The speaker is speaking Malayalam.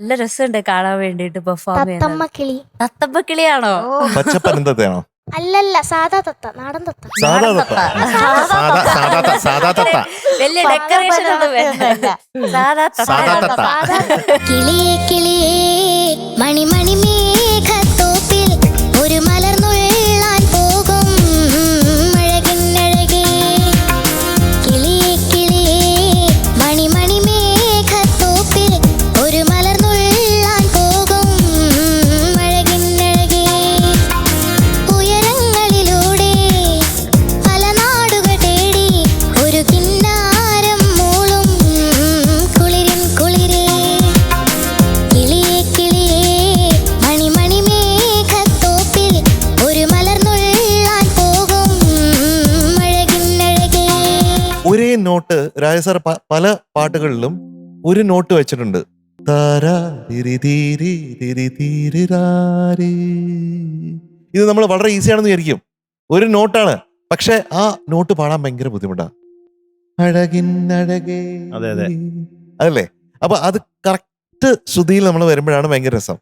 നല്ല രസമുണ്ട് കാണാൻ വേണ്ടിട്ട് പെർഫോം ചെയ്യുന്നത്. തത്തമ്മ കിളി. തത്തമ്മ കിളിയാണോ? പച്ചപ്പനന്തത്തെയാണോ? അല്ലല്ല, സാധാ തത്ത, നാടൻ തത്ത. സാധാ തത്ത. സാധാ തത്ത. വലിയ ഡെക്കറേഷൻ ഒന്നും വേണ്ട. സാധാ സാധാ തത്ത. കിളിയേ കിളിയേ മണിമണി മേഘത്തോപ്പിൽ ഒരു മലർന്നുള്ളാൻ പോകും അഴകിന്നഴകേ. കിളിയേ കിളിയേ മണിമണി മേഘത്തോപ്പിൽ ഒരു മലർന്നുള്ളാൻ പോകും അഴകിന്നഴകേ. ഉയരങ്ങളിലൂടെ പല നാടുകൾ തേടി ഒരു കിന്നാരം മൂളും കുളിരിൻ കുളിരേ. കിളിയേ കിളിയേ മണിമണി മേഘത്തോപ്പിൽ ഒരു മലർന്നുള്ളാൻ പോകും അഴകിന്നഴകേ. ഒരേ നോട്ട് രാജ സാർ പല പാട്ടുകളിലും ഒരു നോട്ട് വെച്ചിട്ടുണ്ട്. താരാ തിരി തീരി തിരി തീരിരാരി. ഇത് നമ്മൾ വളരെ ഈസി ആണെന്ന് വിചാരിക്കും, ഒരു നോട്ടാണ്, പക്ഷെ ആ നോട്ട് പാടാൻ ഭയങ്കര ബുദ്ധിമുട്ടാണ്. അഴകിന്നഴകേ. അതെ, അതെ. അതല്ലേ? അപ്പൊ അത് കറക്റ്റ് ശ്രുതിയിൽ നമ്മൾ വരുമ്പോഴാണ് ഭയങ്കര രസം.